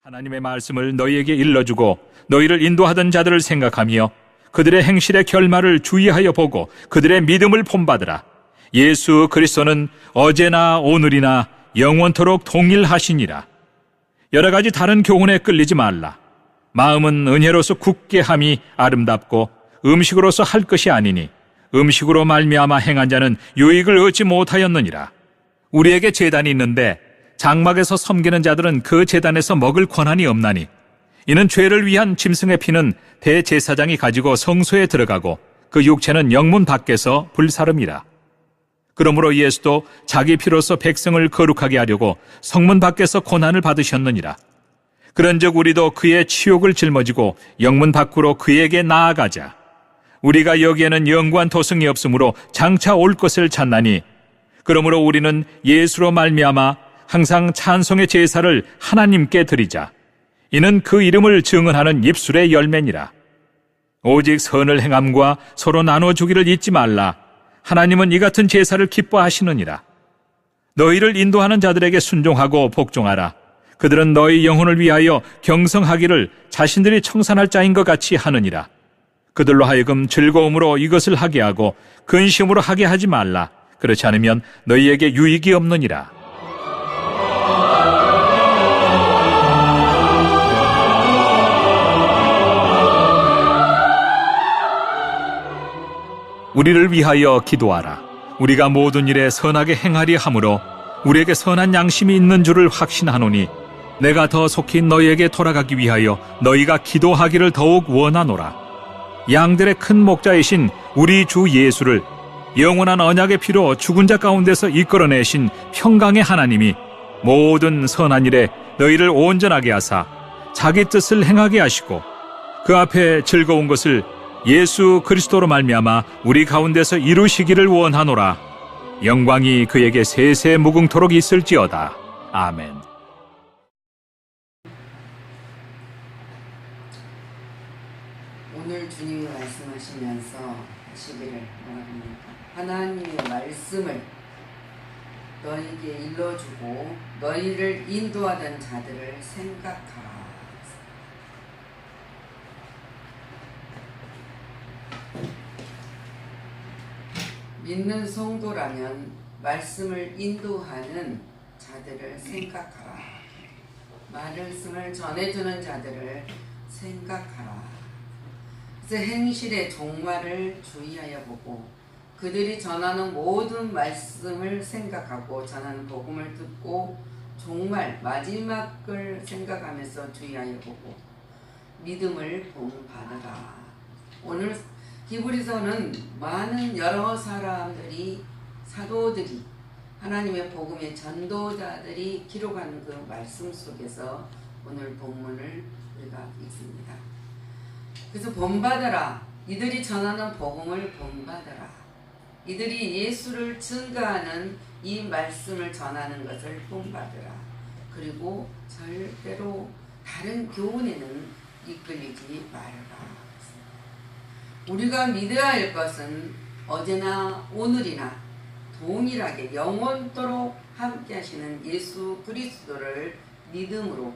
하나님의 말씀을 너희에게 일러주고 너희를 인도하던 자들을 생각하며 그들의 행실의 결말을 주의하여 보고 그들의 믿음을 본받으라. 예수 그리스도는 어제나 오늘이나 영원토록 동일하시니라. 여러 가지 다른 교훈에 끌리지 말라. 마음은 은혜로서 굳게 함이 아름답고 음식으로서 할 것이 아니니 음식으로 말미암아 행한 자는 유익을 얻지 못하였느니라. 우리에게 제단이 있는데 장막에서 섬기는 자들은 그 제단에서 먹을 권한이 없나니 이는 죄를 위한 짐승의 피는 대제사장이 가지고 성소에 들어가고 그 육체는 영문 밖에서 불사름이라. 그러므로 예수도 자기 피로서 백성을 거룩하게 하려고 성문 밖에서 고난을 받으셨느니라. 그런즉 우리도 그의 치욕을 짊어지고 영문 밖으로 그에게 나아가자. 우리가 여기에는 영구한 도성이 없으므로 장차 올 것을 찾나니 그러므로 우리는 예수로 말미암아 항상 찬송의 제사를 하나님께 드리자. 이는 그 이름을 증언하는 입술의 열매니라. 오직 선을 행함과 서로 나눠주기를 잊지 말라. 하나님은 이 같은 제사를 기뻐하시느니라. 너희를 인도하는 자들에게 순종하고 복종하라. 그들은 너희 영혼을 위하여 경성하기를 자신들이 청산할 자인 것 같이 하느니라. 그들로 하여금 즐거움으로 이것을 하게 하고 근심으로 하게 하지 말라. 그렇지 않으면 너희에게 유익이 없느니라. 우리를 위하여 기도하라. 우리가 모든 일에 선하게 행하리 하므로 우리에게 선한 양심이 있는 줄을 확신하노니 내가 더 속히 너희에게 돌아가기 위하여 너희가 기도하기를 더욱 원하노라. 양들의 큰 목자이신 우리 주 예수를 영원한 언약의 피로 죽은 자 가운데서 이끌어내신 평강의 하나님이 모든 선한 일에 너희를 온전하게 하사 자기 뜻을 행하게 하시고 그 앞에 즐거운 것을 예수 그리스도로 말미암아 우리 가운데서 이루시기를 원하노라. 영광이 그에게 세세 무궁토록 있을지어다. 아멘. 오늘 주님이 말씀하시면서 하시기를 바랍니다. 하나님의 말씀을 너희에게 일러주고 너희를 인도하던 자들을 생각하라. 믿는 성도라면 말씀을 인도하는 자들을 생각하라. 말씀을 전해주는 자들을 생각하라. 그래서 행실의 종말을 주의하여 보고 그들이 전하는 모든 말씀을 생각하고 전하는 복음을 듣고 종말 마지막을 생각하면서 주의하여 보고 믿음을 본받으라. 오늘 히브리서는 많은 여러 사람들이 사도들이 하나님의 복음의 전도자들이 기록한 그 말씀 속에서 오늘 본문을 우리가 읽습니다. 그래서 본받아라. 이들이 전하는 복음을 본받아라. 이들이 예수를 증거하는 이 말씀을 전하는 것을 본받으라. 그리고 절대로 다른 교훈에는 이끌리지 말아라. 우리가 믿어야 할 것은 어제나 오늘이나 동일하게 영원토록 함께 하시는 예수 그리스도를 믿음으로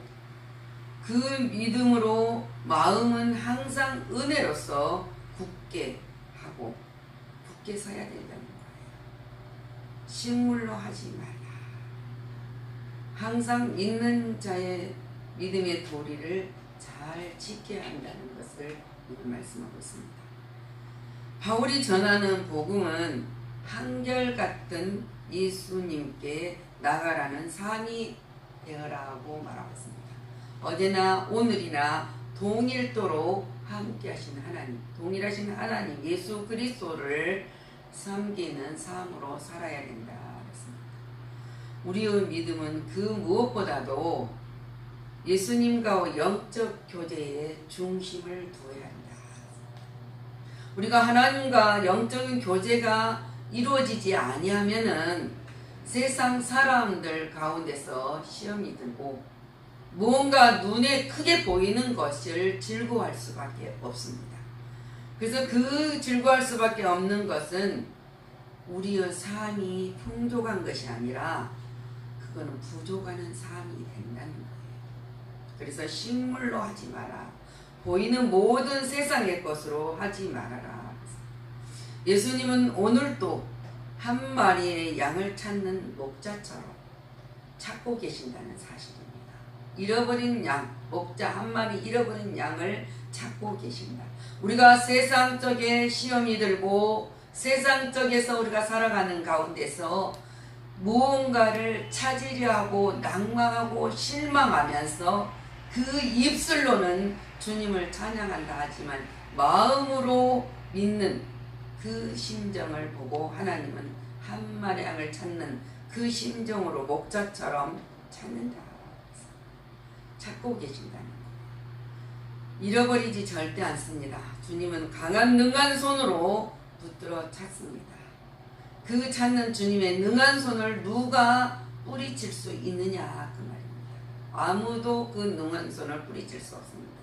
그 믿음으로 마음은 항상 은혜로서 굳게 하고 굳게 서야 된다는 거예요. 식물로 하지 말라. 항상 믿는 자의 믿음의 도리를 잘 지켜야 한다는 것을 말씀하고 있습니다. 바울이 전하는 복음은 한결같은 예수님께 나가라는 삶이 되어라고 말하고 있습니다. 어제나 오늘이나 동일도로 함께 하시는 하나님, 동일하신 하나님 예수 그리스도를 섬기는 삶으로 살아야 된다. 그렇습니다. 우리의 믿음은 그 무엇보다도 예수님과의 영적 교제에 중심을 두어야 한다. 우리가 하나님과 영적인 교제가 이루어지지 아니하면은 세상 사람들 가운데서 시험이 들고 무언가 눈에 크게 보이는 것을 즐거워할 수밖에 없습니다. 그래서 그 즐거워할 수밖에 없는 것은 우리의 삶이 풍족한 것이 아니라 그거는 부족하는 삶이 된다는 거예요. 그래서 식물로 하지 마라. 보이는 모든 세상의 것으로 하지 말아라. 예수님은 오늘도 한 마리의 양을 찾는 목자처럼 찾고 계신다는 사실입니다. 잃어버린 양, 목자 한 마리 잃어버린 양을 찾고 계신다. 우리가 세상적인 시험이 들고 세상적에서 우리가 살아가는 가운데서 무언가를 찾으려 하고 낭망하고 실망하면서 그 입술로는 주님을 찬양한다 하지만 마음으로 믿는 그 심정을 보고 하나님은 한 마리 양을 찾는 그 심정으로 목자처럼 찾는다. 찾고 계신다는 것. 잃어버리지 절대 않습니다. 주님은 강한 능한 손으로 붙들어 찾습니다. 그 찾는 주님의 능한 손을 누가 뿌리칠 수 있느냐 그 말입니다. 아무도 그 능한 손을 뿌리칠 수 없습니다.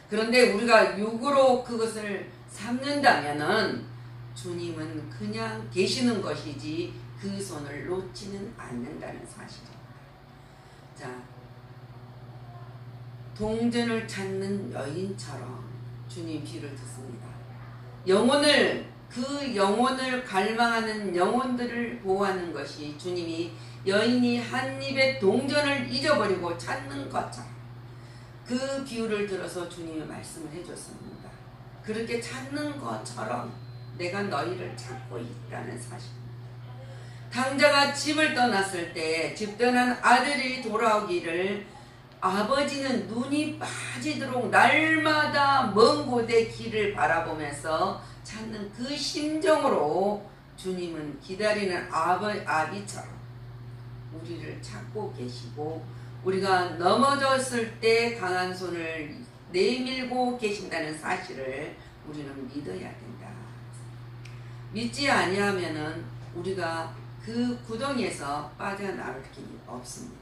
그런데 우리가 육으로 그것을 삼는다면은 주님은 그냥 계시는 것이지 그 손을 놓지는 않는다는 사실입니다. 자, 동전을 찾는 여인처럼 주님 비유를 듣습니다. 그 영혼을 갈망하는 영혼들을 보호하는 것이 주님이 여인이 한 입에 동전을 잊어버리고 찾는 것처럼 그 비유를 들어서 주님이 말씀을 해줬습니다. 그렇게 찾는 것처럼 내가 너희를 찾고 있다는 사실입니다. 당자가 집을 떠났을 때 집 떠난 아들이 돌아오기를 아버지는 눈이 빠지도록 날마다 먼 곳의 길을 바라보면서 찾는 그 심정으로 주님은 기다리는 아비처럼 우리를 찾고 계시고 우리가 넘어졌을 때 강한 손을 내밀고 계신다는 사실을 우리는 믿어야 된다. 믿지 아니하면은 우리가 그 구덩이에서 빠져나올 길이 없습니다.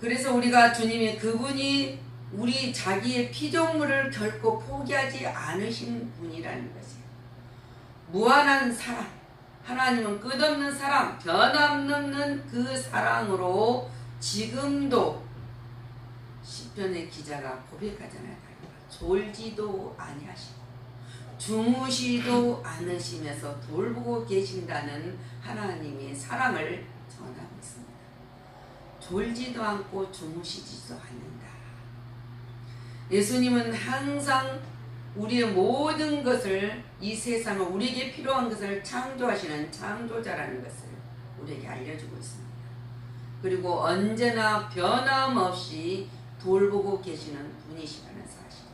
그래서 우리가 주님이 그분이 우리 자기의 피조물을 결코 포기하지 않으신 분이라는 것이에요. 무한한 사랑, 하나님은 끝없는 사랑, 변함없는 그 사랑으로 지금도 시편의 기자가 고백하잖아요. 졸지도 아니하시고 주무시도 않으시면서 돌보고 계신다는 하나님의 사랑을 전하고 있습니다. 졸지도 않고 주무시지도 않는다. 예수님은 항상 우리의 모든 것을, 이 세상을, 우리에게 필요한 것을 창조하시는 창조자라는 것을 우리에게 알려주고 있습니다. 그리고 언제나 변함없이 돌보고 계시는 분이시라는 사실입니다.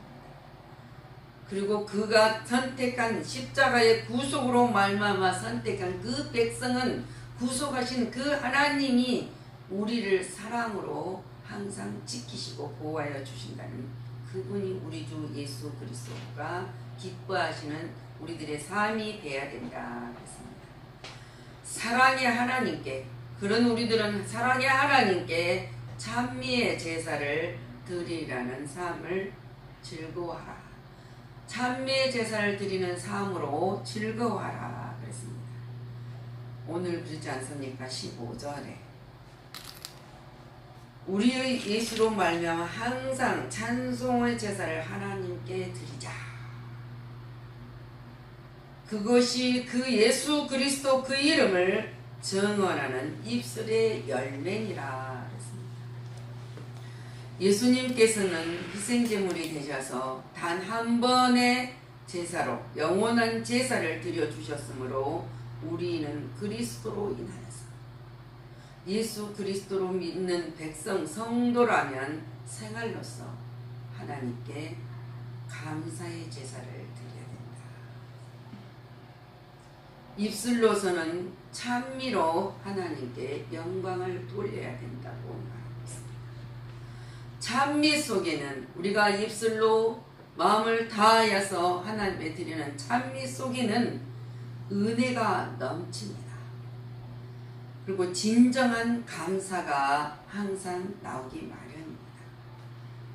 그리고 그가 선택한 십자가의 구속으로 말미암아 선택한 그 백성은, 구속하신 그 하나님이 우리를 사랑으로 항상 지키시고 보호하여 주신다는 그분이 우리 주 예수 그리스도가 기뻐하시는 우리들의 삶이 되어야 된다 그랬습니다. 사랑의 하나님께, 그런 우리들은 사랑의 하나님께 찬미의 제사를 드리라는 삶을 즐거워하라. 찬미의 제사를 드리는 삶으로 즐거워하라 그랬습니다. 오늘 그렇지 않습니까? 15절에 우리의 예수로 말미암아 항상 찬송의 제사를 하나님께 드리자. 그것이 그 예수 그리스도 그 이름을 증언하는 입술의 열매니라 그랬습니다. 예수님께서는 희생제물이 되셔서 단 한 번의 제사로 영원한 제사를 드려주셨으므로 우리는 그리스도로 인하여서 예수 그리스도로 믿는 백성 성도라면 생활로서 하나님께 감사의 제사를 드려야 된다. 입술로서는 찬미로 하나님께 영광을 돌려야 된다고 말하고 있습니다. 찬미 속에는, 우리가 입술로 마음을 다하여서 하나님께 드리는 찬미 속에는 은혜가 넘칩니다. 그리고 진정한 감사가 항상 나오기 마련입니다.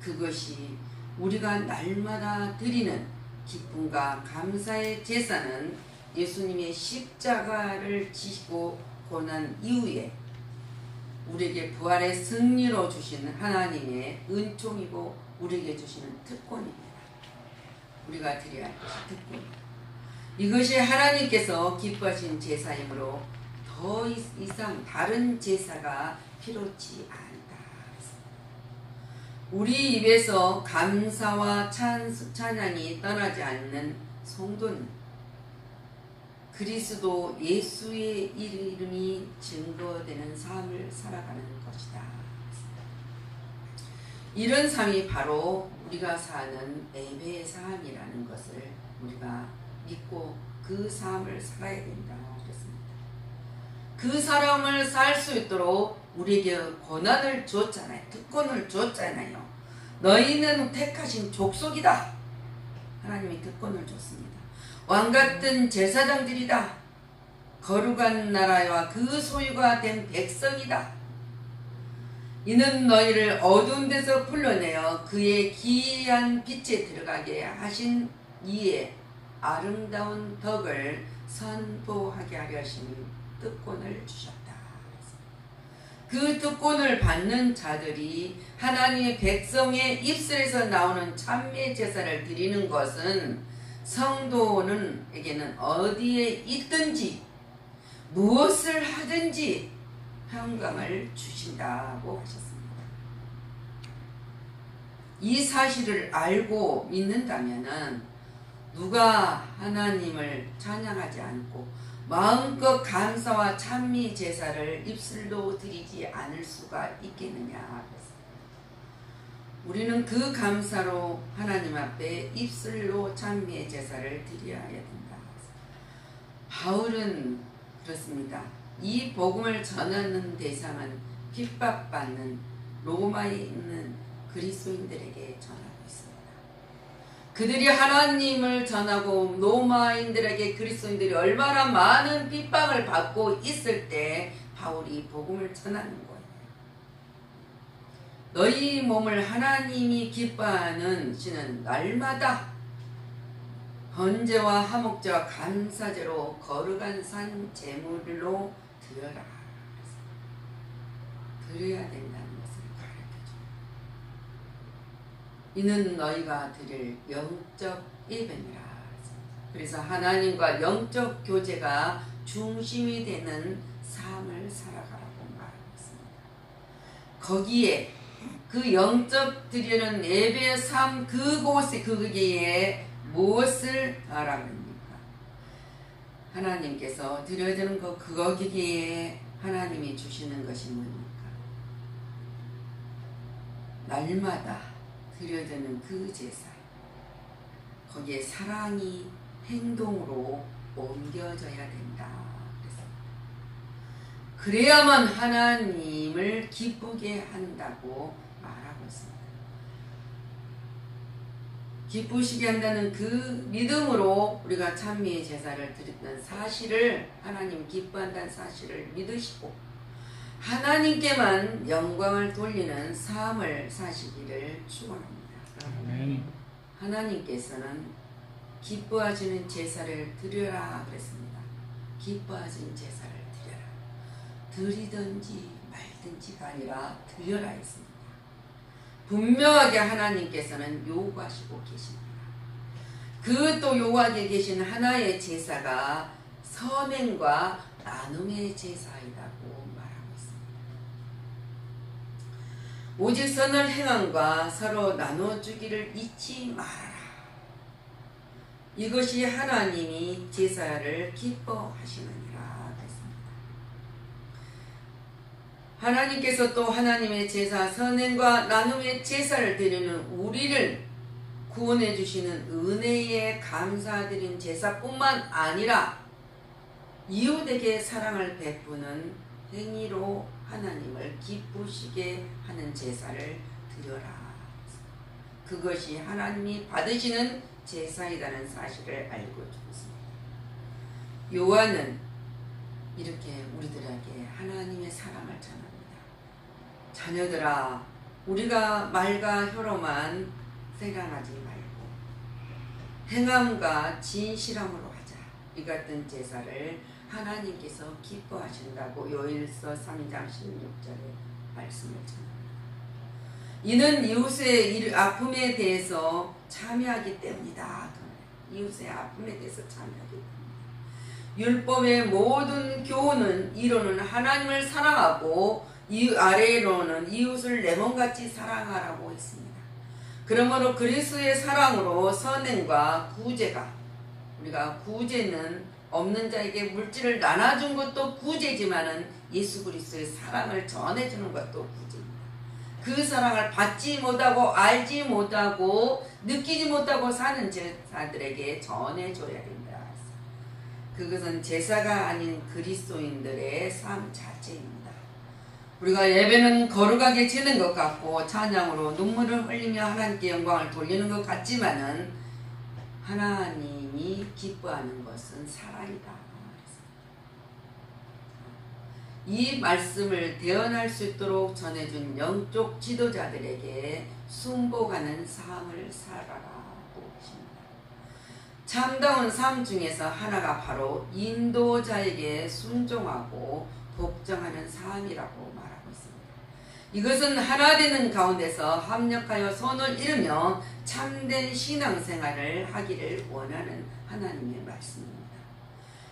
그것이 우리가 날마다 드리는 기쁨과 감사의 제사는 예수님의 십자가를 지시고 고난 이후에 우리에게 부활의 승리로 주시는 하나님의 은총이고 우리에게 주시는 특권입니다. 우리가 드려야 할 것이 특권입니다. 이것이 하나님께서 기뻐하신 제사이므로 더 이상 다른 제사가 필요치 않다. 우리 입에서 감사와 찬양이 떠나지 않는 성도는 그리스도 예수의 이름이 증거되는 삶을 살아가는 것이다. 이런 삶이 바로 우리가 사는 예배의 삶이라는 것을 우리가 믿고 그 삶을 살아야 된다고 그랬습니다. 그 사람을 살 수 있도록 우리에게 권한을 줬잖아요. 특권을 줬잖아요. 너희는 택하신 족속이다. 하나님이 특권을 줬습니다. 왕같은 제사장들이다. 거룩한 나라와 그 소유가 된 백성이다. 이는 너희를 어두운 데서 불러내어 그의 기이한 빛에 들어가게 하신 이의 아름다운 덕을 선포하게 하려 하신 특권을 주셨다. 그 특권을 받는 자들이 하나님의 백성의 입술에서 나오는 참회 제사를 드리는 것은 성도에게는 어디에 있든지 무엇을 하든지 평강을 주신다고 하셨습니다. 이 사실을 알고 믿는다면 누가 하나님을 찬양하지 않고 마음껏 감사와 찬미 제사를 입술로 드리지 않을 수가 있겠느냐. 우리는 그 감사로 하나님 앞에 입술로 찬미의 제사를 드려야 된다. 바울은 그렇습니다. 이 복음을 전하는 대상은 핍박받는 로마에 있는 그리스도인들에게 전하고 있습니다. 그들이 하나님을 전하고 로마인들에게 그리스도인들이 얼마나 많은 핍박을 받고 있을 때 바울이 복음을 전하는 거예요. 너희 몸을 하나님이 기뻐하는 시는 날마다 번제와 화목제와 감사제로 거룩한 산 제물로 드려라. 드려야 된다는 것을 가르쳐줍니다. 이는 너희가 드릴 영적 예배니라. 그래서 하나님과 영적 교제가 중심이 되는 삶을 살아가라고 말하고 있습니다. 거기에 그 영적 드리는 예배의 삶 그곳에 거기에 무엇을 알아봅니까? 하나님께서 드려지는 거기에 하나님이 주시는 것이 뭡니까? 날마다 드려지는 그 제사, 거기에 사랑이 행동으로 옮겨져야 된다. 그래야만 하나님을 기쁘게 한다고 말하고 있습니다. 기쁘시게 한다는 그 믿음으로 우리가 찬미의 제사를 드렸던 사실을, 하나님 기뻐한다는 사실을 믿으시고 하나님께만 영광을 돌리는 삶을 사시기를 축원합니다. 아멘. 하나님께서는 기뻐하시는 제사를 드려라 그랬습니다. 기뻐하시는 제사를 드려라. 드리든지 말든지가 아니라 드려라 했습니다. 분명하게 하나님께서는 요구하시고 계십니다. 그 또 요구하게 계신 하나의 제사가 선행과 나눔의 제사이라고 말하고 있습니다. 오직 선을 행함과 서로 나눠주기를 잊지 말아라. 이것이 하나님이 제사를 기뻐하시느니라 했습니다. 하나님께서 또 하나님의 제사, 선행과 나눔의 제사를 드리는 우리를 구원해 주시는 은혜에 감사드린 제사뿐만 아니라 이웃에게 사랑을 베푸는 행위로 하나님을 기쁘시게 하는 제사를 드려라. 그것이 하나님이 받으시는 제사이라는 사실을 알고 있습니다. 요한은 이렇게 우리들에게 하나님의 사랑을 전합니다. 자녀들아, 우리가 말과 혀로만 생각하지 말고 행함과 진실함으로 하자. 이 같은 제사를 하나님께서 기뻐하신다고 요일서 3장 16절에 말씀을 전합니다. 이는 이웃의 아픔에 대해서 참여하기 때문이다. 이웃의 아픔에 대해서 참여하기 때문이다. 율법의 모든 교훈은 이론은 하나님을 사랑하고 이 아래로는 이웃을 내 몸같이 사랑하라고 했습니다. 그러므로 그리스도의 사랑으로 선행과 구제가, 우리가 구제는 없는 자에게 물질을 나눠준 것도 구제지만은 예수 그리스도의 사랑을 전해주는 것도 구제입니다. 그 사랑을 받지 못하고 알지 못하고 느끼지 못하고 사는 제사들에게 전해줘야 된다. 그것은 제사가 아닌 그리스도인들의 삶 자체입니다. 우리가 예배는 거룩하게 지는 것 같고 찬양으로 눈물을 흘리며 하나님께 영광을 돌리는 것 같지만은 하나님이 기뻐하는 것은 사랑이다. 이 말씀을 대언할 수 있도록 전해준 영적 지도자들에게 순복하는 삶을 살아라고 하십니다. 참다운 삶 중에서 하나가 바로 인도자에게 순종하고 복종하는 삶이라고 말하고 있습니다. 이것은 하나 되는 가운데서 합력하여 손을 이루며 참된 신앙생활을 하기를 원하는 하나님의 말씀입니다.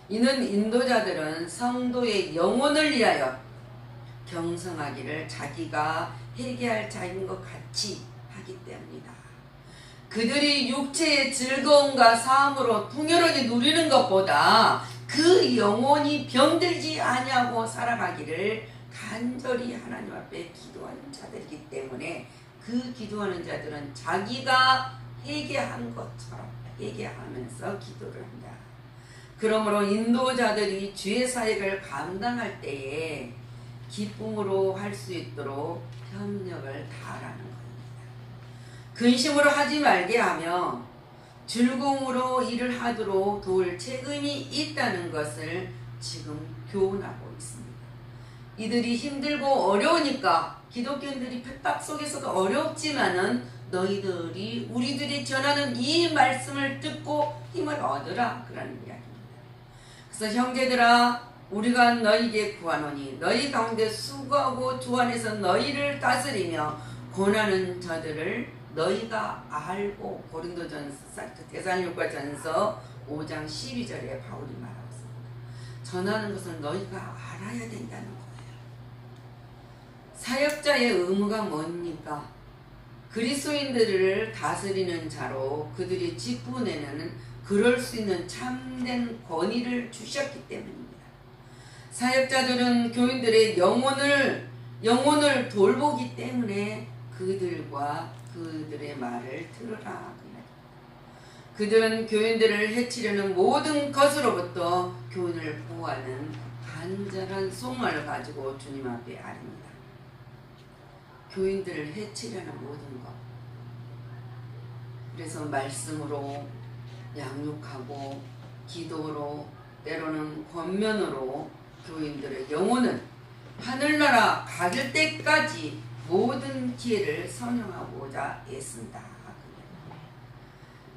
이는 인도자들은 성도의 영혼을 위하여 경성하기를 자기가 회개할 자인 것 같이 하기 때문이다. 그들이 육체의 즐거움과 삶으로 풍요롭게 누리는 것보다 그 영혼이 병들지 아니하고 살아가기를 간절히 하나님 앞에 기도하는 자들이기 때문에 그 기도하는 자들은 자기가 회개한 것처럼 회개하면서 기도를 한다. 그러므로 인도자들이 주의 사역을 감당할 때에 기쁨으로 할 수 있도록 협력을 다하라는 겁니다. 근심으로 하지 말게 하며 즐거움으로 일을 하도록 도울 책임이 있다는 것을 지금 교훈하고 있습니다. 이들이 힘들고 어려우니까 기독교인들이 핍박 속에서도 어렵지만은 너희들이 우리들이 전하는 이 말씀을 듣고 힘을 얻으라 그라는 이야기입니다. 그래서 형제들아 우리가 너희에게 구하노니 너희 가운데 수고하고 주 안에서 너희를 다스리며 권하는 자들을 너희가 알고 데살로니가전서 5장 12절에 바울이 말하고 있습니다. 전하는 것은 너희가 알아야 된다는 거예요. 사역자의 의무가 뭡니까? 그리스도인들을 다스리는 자로 그들이 직분에는 그럴 수 있는 참된 권위를 주셨기 때문입니다. 사역자들은 교인들의 영혼을 돌보기 때문에 그들의 말을 들으라. 그들은 교인들을 해치려는 모든 것으로부터 교인을 보호하는 간절한 소망을 가지고 주님 앞에 아립니다. 교인들을 해치려는 모든 것. 그래서 말씀으로 양육하고 기도로 때로는 권면으로 교인들의 영혼은 하늘나라 가질 때까지 모든 기회를 선용하고자 애쓴다.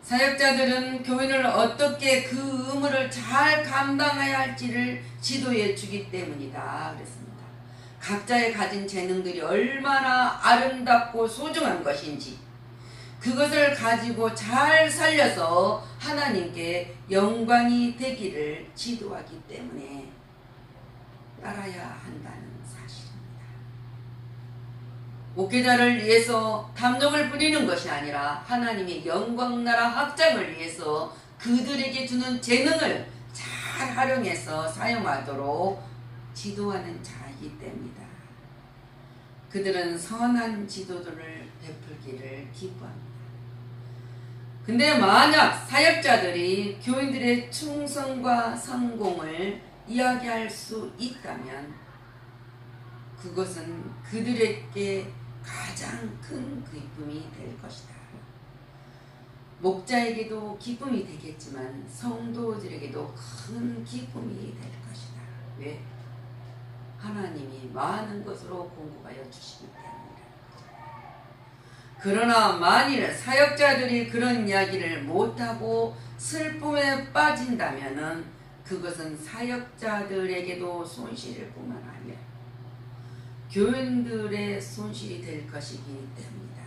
사역자들은 교인을 어떻게 그 의무를 잘 감당해야 할지를 지도해 주기 때문이다. 그랬습니다. 각자의 가진 재능들이 얼마나 아름답고 소중한 것인지 그것을 가지고 잘 살려서 하나님께 영광이 되기를 지도하기 때문에 따라야 한다는 사실입니다. 목회자를 위해서 탐욕을 부리는 것이 아니라 하나님의 영광나라 확장을 위해서 그들에게 주는 재능을 잘 활용해서 사용하도록 지도하는 자이기 때문이다. 그들은 선한 지도들을 베풀기를 기뻐합니다. 근데 만약 사역자들이 교인들의 충성과 성공을 이야기할 수 있다면 그것은 그들에게 가장 큰 기쁨이 될 것이다. 목자에게도 기쁨이 되겠지만 성도들에게도 큰 기쁨이 될 것이다. 왜? 하나님이 많은 것으로 공급하여 주시기 때문이다. 그러나 만일 사역자들이 그런 이야기를 못하고 슬픔에 빠진다면은 그것은 사역자들에게도 손실일 뿐만 아니라 교인들의 손실이 될 것이기 때문이다.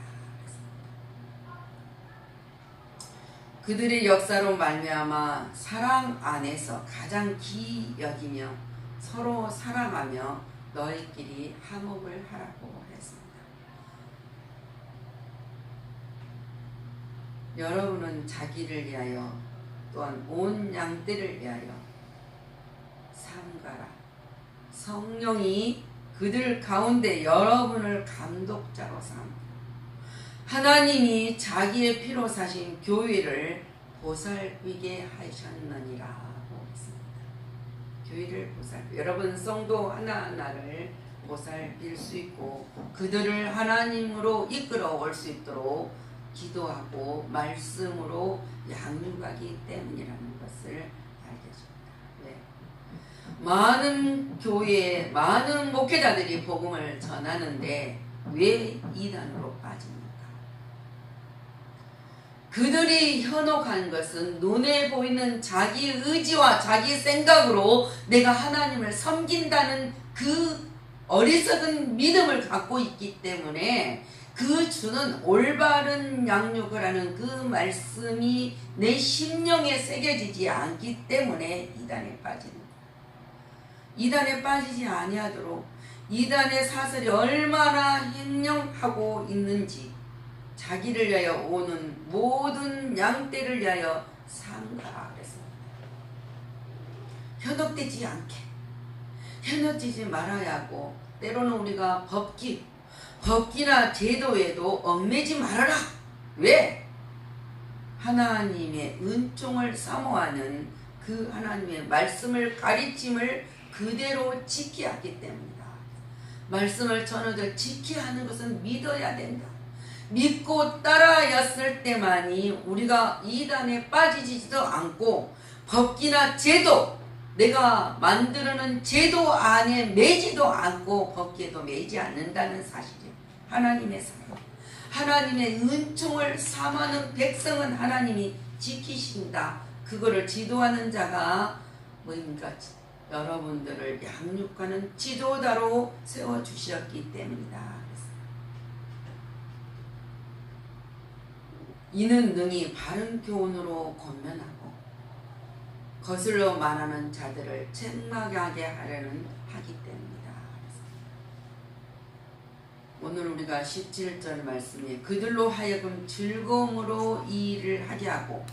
그들의 역사로 말미암아 사랑 안에서 가장 기 여기며 서로 사랑하며 너희끼리 화목을 하라고 했습니다. 여러분은 자기를 위하여 또한 온 양떼를 위하여 삼가라. 성령이 그들 가운데 여러분을 감독자로 삼고 하나님이 자기의 피로 사신 교회를 보살피게 하셨느니라고 했습니다. 교회를 보살피, 여러분 성도 하나하나를 보살필 수 있고 그들을 하나님으로 이끌어 올 수 있도록 기도하고 말씀으로 양육하기 때문이라는 것을 알게 됩니다. 네. 많은 교회에 많은 목회자들이 복음을 전하는데 왜 이단으로 빠집니까? 그들이 현혹한 것은 눈에 보이는 자기 의지와 자기 생각으로 내가 하나님을 섬긴다는 그 어리석은 믿음을 갖고 있기 때문에 그 주는 올바른 양육을 하는 그 말씀이 내 심령에 새겨지지 않기 때문에 이단에 빠지는 거예요. 이단에 빠지지 아니하도록 이단의 사슬이 얼마나 행령하고 있는지 자기를 위하여 오는 모든 양떼를 위하여 삼가라 그랬습니다. 현혹되지 않게, 현혹되지 말아야 하고 때로는 우리가 법기나 제도에도 얽매지 말아라. 왜? 하나님의 은총을 사모하는 그 하나님의 말씀을 가르침을 그대로 지켜야 하기 때문이다. 말씀을 전하되 지켜야 하는 것은 믿어야 된다. 믿고 따라였을 때만이 우리가 이단에 빠지지도 않고 법기나 제도, 내가 만들어놓은 제도 안에 매지도 않고 법기에도 매지 않는다는 사실이에요. 하나님의 사랑, 하나님의 은총을 삼하는 백성은 하나님이 지키신다. 그거를 지도하는 자가 뭐입니까? 여러분들을 양육하는 지도자로 세워주셨기 때문이다. 이는 능히 바른 교훈으로 권면하고 거슬러 말하는 자들을 책망하게 하려는 하기 때문이다. 오늘 우리가 17절 말씀에 그들로 하여금 즐거움으로 이 일을 하게 하고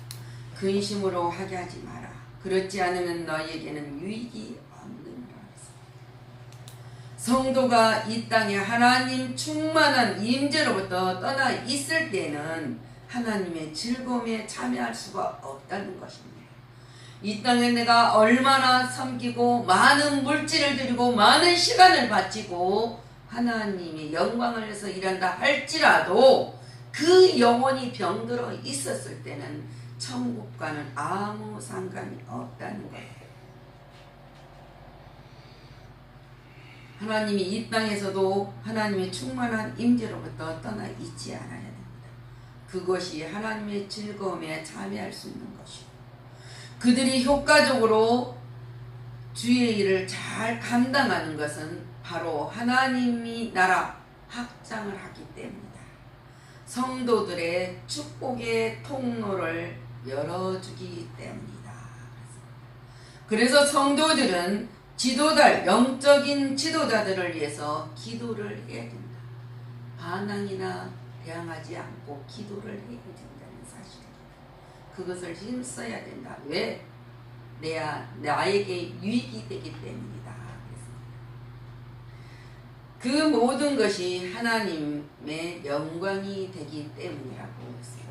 근심으로 하게 하지 마라. 그렇지 않으면 너희에게는 유익이 없느니라. 성도가 이 땅에 하나님 충만한 임재로부터 떠나 있을 때는 하나님의 즐거움에 참여할 수가 없다는 것입니다. 이 땅에 내가 얼마나 섬기고 많은 물질을 드리고 많은 시간을 바치고 하나님의 영광을 위해서 일한다 할지라도 그 영혼이 병들어 있었을 때는 천국과는 아무 상관이 없다는 거예요. 하나님이 이 땅에서도 하나님의 충만한 임재로부터 떠나 있지 않아야 됩니다. 그것이 하나님의 즐거움에 참여할 수 있는 것이고 그들이 효과적으로 주의 일을 잘 감당하는 것은 바로 하나님이 나라 확장을 하기 때문이다. 성도들의 축복의 통로를 열어주기 때문이다. 그래서 성도들은 영적인 지도자들을 위해서 기도를 해야 된다. 반항이나 대항하지 않고 기도를 해야 된다는 사실입니다. 그것을 힘써야 된다. 왜? 나에게 유익이 되기 때문이다. 그 모든 것이 하나님의 영광이 되기 때문이라고 했습니다.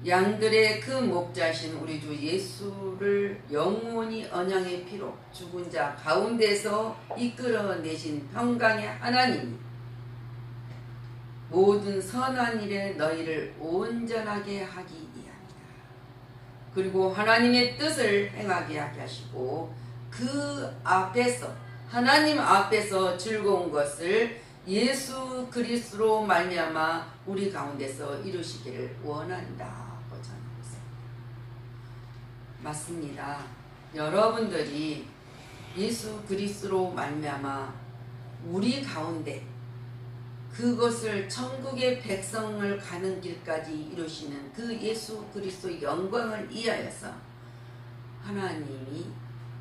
양들의 그 목자신 우리 주 예수를 영원히 언약의 피로 죽은 자 가운데서 이끌어내신 평강의 하나님이 모든 선한 일에 너희를 온전하게 하기 위함이다. 그리고 하나님의 뜻을 행하게 하게 하시고 그 앞에서 하나님 앞에서 즐거운 것을 예수 그리스도로 말미암아 우리 가운데서 이루시기를 원한다고 전하고 있습니다. 맞습니다. 여러분들이 예수 그리스도로 말미암아 우리 가운데 그것을 천국의 백성을 가는 길까지 이루시는 그 예수 그리스도의 영광을 위하여서 하나님이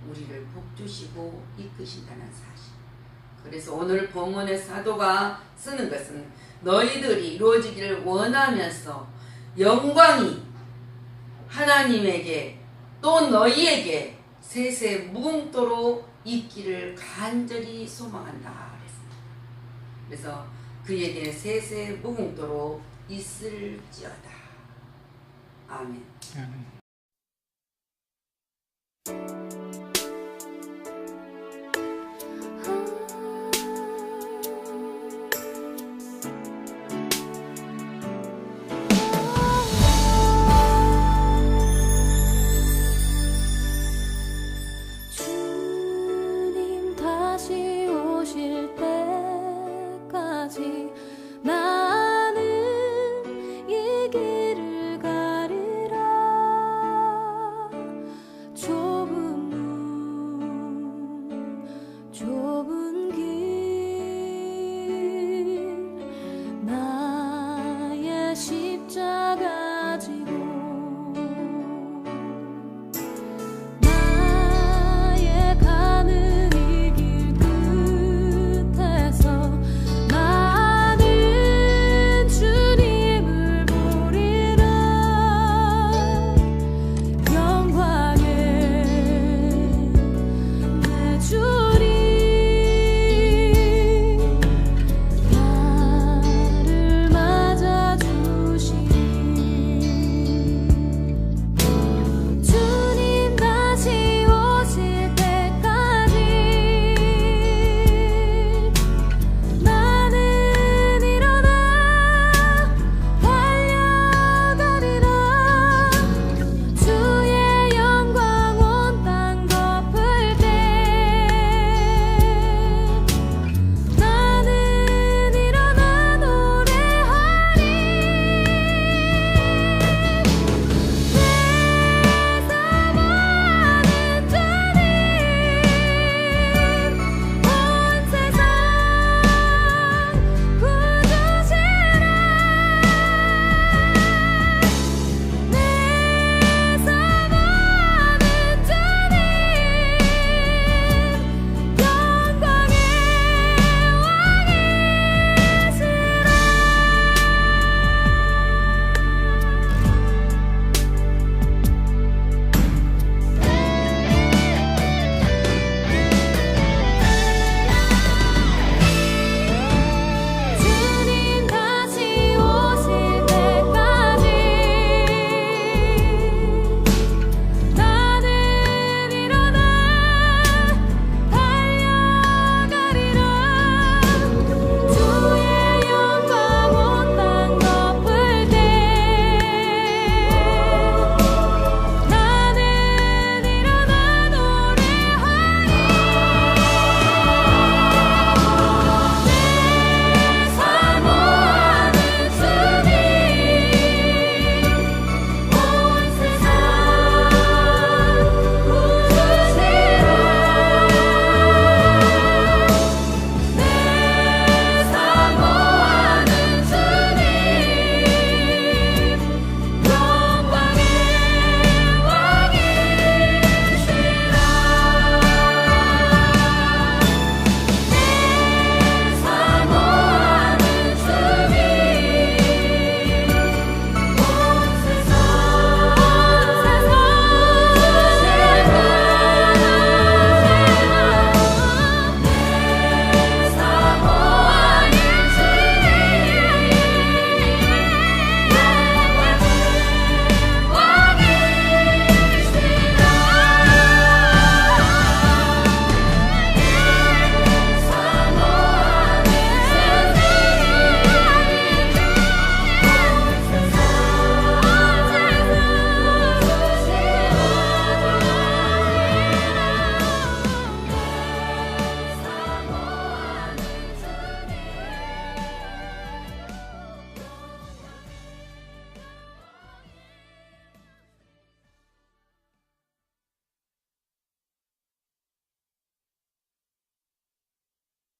우리를 복주시고 이끄신다는 사실. 그래서 오늘 본문의 사도가 쓰는 것은 너희들이 이루어지기를 원하면서 영광이 하나님에게 또 너희에게 세세 무궁토록 있기를 간절히 소망한다 그랬습니다. 그래서 그에게는 세세 무궁토록 있을지어다. 아멘. 주님 다시 오실 때까지 나는 이 길을 가리라. 좁은 문 좁은 길 나의 십자가 지고